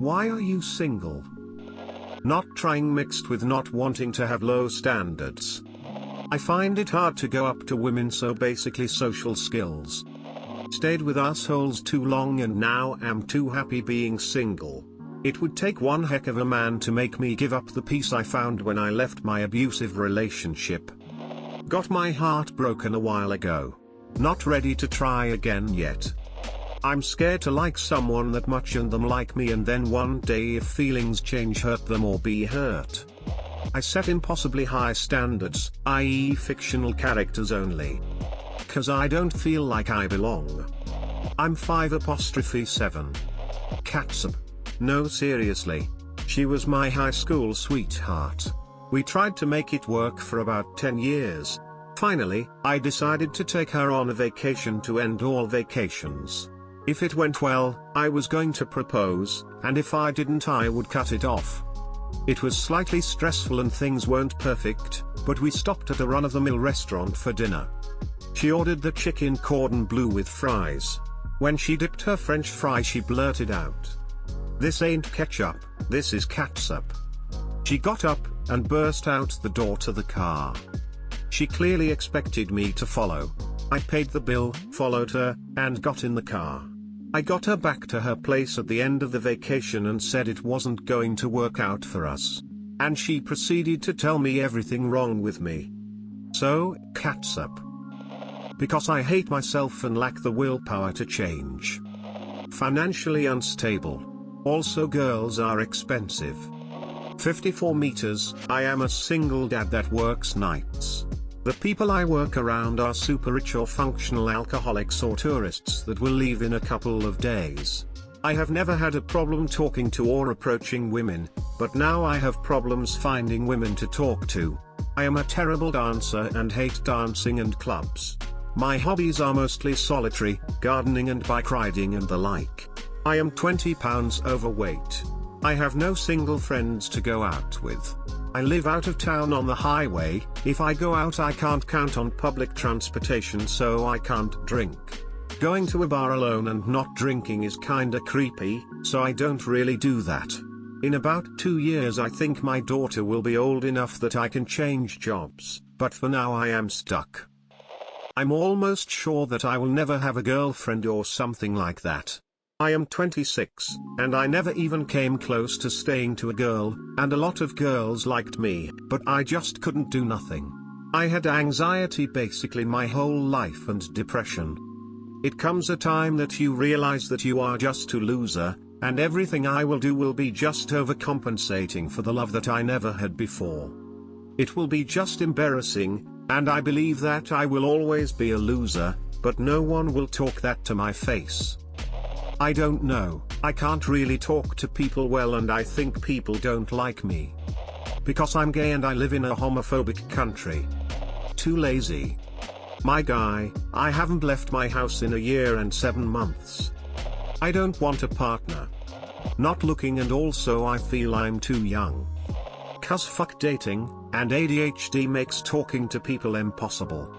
Why are you single? Not trying mixed with not wanting to have low standards. I find it hard to go up to women, so basically social skills. Stayed with assholes too long and now am too happy being single. It would take one heck of a man to make me give up the peace I found when I left my abusive relationship. Got my heart broken a while ago. Not ready to try again yet. I'm scared to like someone that much and them like me, and then one day if feelings change hurt them or be hurt. I set impossibly high standards, i.e. fictional characters only. 'Cause I don't feel like I belong. I'm 5'7". Catsup. No, seriously. She was my high school sweetheart. We tried to make it work for about 10 years. Finally, I decided to take her on a vacation to end all vacations. If it went well, I was going to propose, and if I didn't I would cut it off. It was slightly stressful and things weren't perfect, but we stopped at a run-of-the-mill restaurant for dinner. She ordered the chicken cordon bleu with fries. When she dipped her French fry she blurted out, "This ain't ketchup, this is catsup." She got up and burst out the door to the car. She clearly expected me to follow. I paid the bill, followed her, and got in the car. I got her back to her place at the end of the vacation and said it wasn't going to work out for us. And she proceeded to tell me everything wrong with me. So, catsup. Because I hate myself and lack the willpower to change. Financially unstable. Also, girls are expensive. 54 meters, I am a single dad that works nights. The people I work around are super rich or functional alcoholics or tourists that will leave in a couple of days. I have never had a problem talking to or approaching women, but now I have problems finding women to talk to. I am a terrible dancer and hate dancing and clubs. My hobbies are mostly solitary, gardening and bike riding and the like. I am 20 pounds overweight. I have no single friends to go out with. I live out of town on the highway. If I go out I can't count on public transportation, so I can't drink. Going to a bar alone and not drinking is kinda creepy, so I don't really do that. In about 2 years I think my daughter will be old enough that I can change jobs, but for now I am stuck. I'm almost sure that I will never have a girlfriend or something like that. I am 26, and I never even came close to staying to a girl, and a lot of girls liked me, but I just couldn't do nothing. I had anxiety basically my whole life and depression. It comes a time that you realize that you are just a loser, and everything I will do will be just overcompensating for the love that I never had before. It will be just embarrassing, and I believe that I will always be a loser, but no one will talk that to my face. I don't know, I can't really talk to people well, and I think people don't like me. Because I'm gay and I live in a homophobic country. Too lazy. My guy, I haven't left my house in a year and 7 months. I don't want a partner. Not looking, and also I feel I'm too young. 'Cause fuck dating, and ADHD makes talking to people impossible.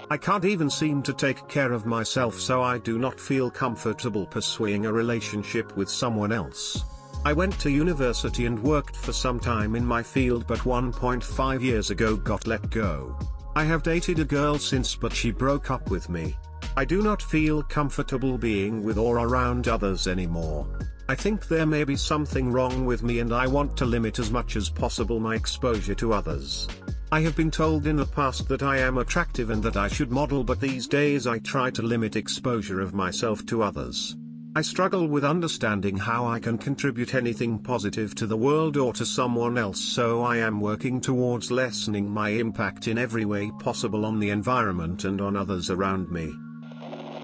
I can't even seem to take care of myself, so I do not feel comfortable pursuing a relationship with someone else. I went to university and worked for some time in my field, but 1.5 years ago got let go. I have dated a girl since, but she broke up with me. I do not feel comfortable being with or around others anymore. I think there may be something wrong with me, and I want to limit as much as possible my exposure to others. I have been told in the past that I am attractive and that I should model, but these days I try to limit exposure of myself to others. I struggle with understanding how I can contribute anything positive to the world or to someone else, so I am working towards lessening my impact in every way possible on the environment and on others around me.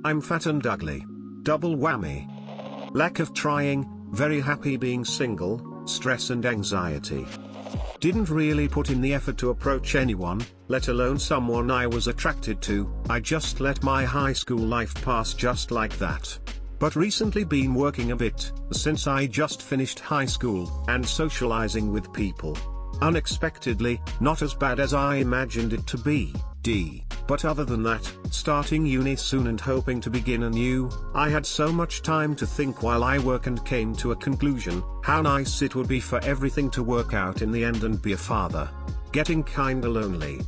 I'm fat and ugly. Double whammy. Lack of trying, very happy being single, stress and anxiety. Didn't really put in the effort to approach anyone, let alone someone I was attracted to. I just let my high school life pass just like that. But recently been working a bit, since I just finished high school, and socializing with people. Unexpectedly, not as bad as I imagined it to be, But other than that, starting uni soon and hoping to begin anew, I had so much time to think while I work and came to a conclusion, how nice it would be for everything to work out in the end and be a father. Getting kinda lonely.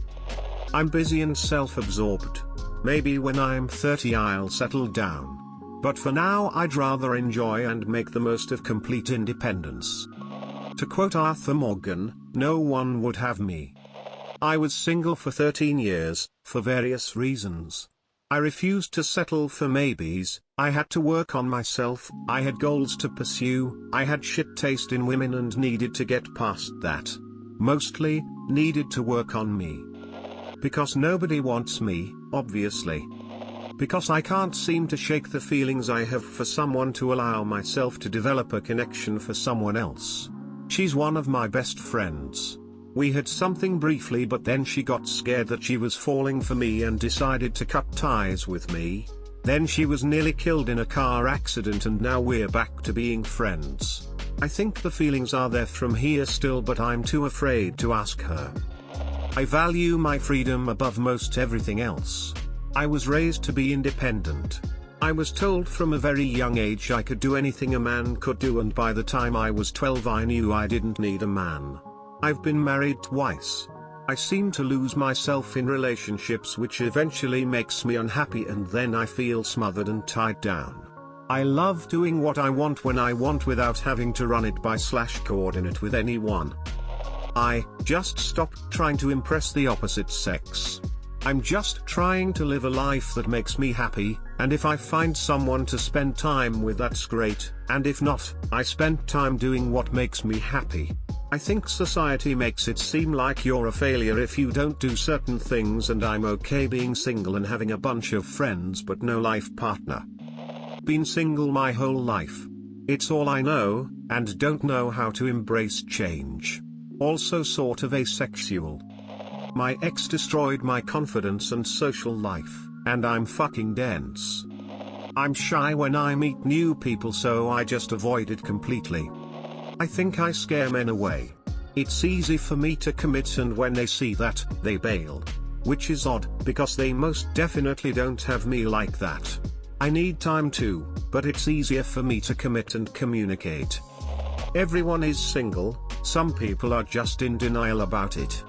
I'm busy and self-absorbed. Maybe when I'm 30 I'll settle down. But for now I'd rather enjoy and make the most of complete independence. To quote Arthur Morgan, no one would have me. I was single for 13 years, for various reasons. I refused to settle for maybes, I had to work on myself, I had goals to pursue, I had shit taste in women and needed to get past that. Mostly, needed to work on me. Because nobody wants me, obviously. Because I can't seem to shake the feelings I have for someone to allow myself to develop a connection for someone else. She's one of my best friends. We had something briefly but then she got scared that she was falling for me and decided to cut ties with me. Then she was nearly killed in a car accident and now we're back to being friends. I think the feelings are there from here still but I'm too afraid to ask her. I value my freedom above most everything else. I was raised to be independent. I was told from a very young age I could do anything a man could do and by the time I was 12 I knew I didn't need a man. I've been married twice. I seem to lose myself in relationships which eventually makes me unhappy and then I feel smothered and tied down. I love doing what I want when I want without having to run it by / coordinate with anyone. I just stopped trying to impress the opposite sex. I'm just trying to live a life that makes me happy, and if I find someone to spend time with that's great, and if not, I spend time doing what makes me happy. I think society makes it seem like you're a failure if you don't do certain things and I'm okay being single and having a bunch of friends but no life partner. Been single my whole life. It's all I know, and don't know how to embrace change. Also sort of asexual. My ex destroyed my confidence and social life, and I'm fucking dense. I'm shy when I meet new people so I just avoid it completely. I think I scare men away. It's easy for me to commit and when they see that, they bail. Which is odd, because they most definitely don't have me like that. I need time too, but it's easier for me to commit and communicate. Everyone is single, some people are just in denial about it.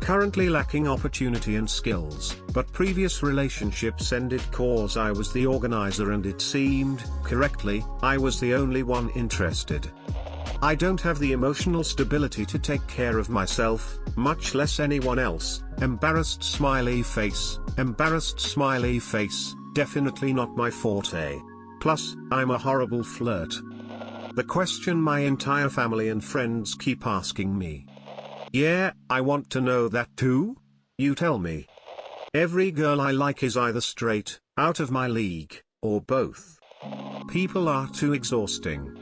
Currently lacking opportunity and skills, but previous relationships ended cause I was the organizer and it seemed, correctly, I was the only one interested. I don't have the emotional stability to take care of myself, much less anyone else. Embarrassed smiley face, definitely not my forte. Plus, I'm a horrible flirt. The question my entire family and friends keep asking me. Yeah, I want to know that too? You tell me. Every girl I like is either straight, out of my league, or both. People are too exhausting.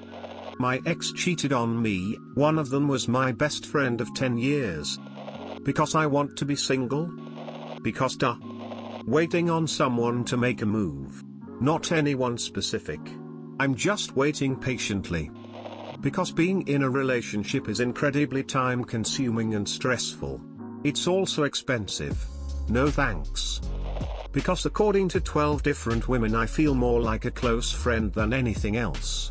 My ex cheated on me, one of them was my best friend of 10 years. Because I want to be single? Because waiting on someone to make a move. Not anyone specific. I'm just waiting patiently. Because being in a relationship is incredibly time-consuming and stressful. It's also expensive. No thanks. Because according to 12 different women I feel more like a close friend than anything else.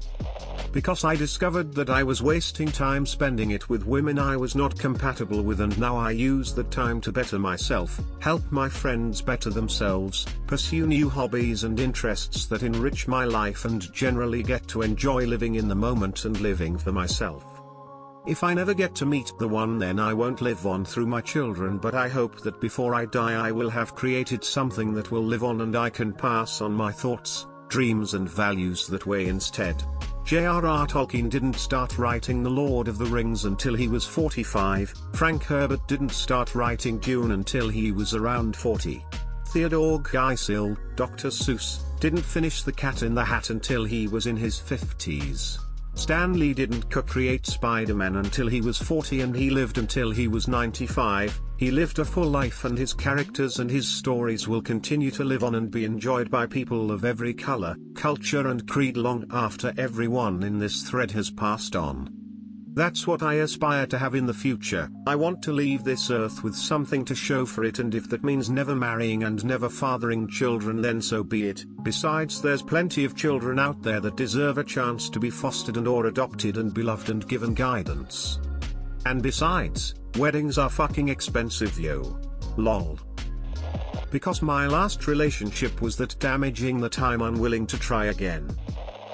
Because I discovered that I was wasting time spending it with women I was not compatible with and now I use the time to better myself, help my friends better themselves, pursue new hobbies and interests that enrich my life and generally get to enjoy living in the moment and living for myself. If I never get to meet the one then I won't live on through my children but I hope that before I die I will have created something that will live on and I can pass on my thoughts, dreams and values that way instead. J.R.R. Tolkien didn't start writing The Lord of the Rings until he was 45, Frank Herbert didn't start writing Dune until he was around 40. Theodore Geisel, Dr. Seuss, didn't finish The Cat in the Hat until he was in his 50s. Stan Lee didn't co-create Spider-Man until he was 40 and he lived until he was 95, he lived a full life and his characters and his stories will continue to live on and be enjoyed by people of every color, culture and creed long after everyone in this thread has passed on. That's what I aspire to have in the future. I want to leave this earth with something to show for it, and if that means never marrying and never fathering children, then so be it. Besides, there's plenty of children out there that deserve a chance to be fostered and or adopted and be loved and given guidance. And besides, weddings are fucking expensive, yo. Lol. Because my last relationship was that damaging that I'm unwilling to try again.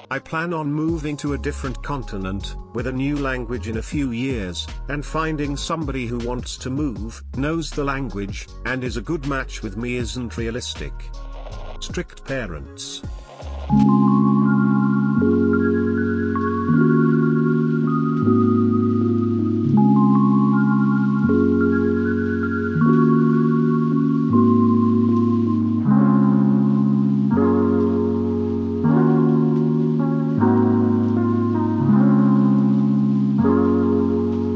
I plan on moving to a different continent, with a new language in a few years, and finding somebody who wants to move, knows the language, and is a good match with me isn't realistic. Strict parents.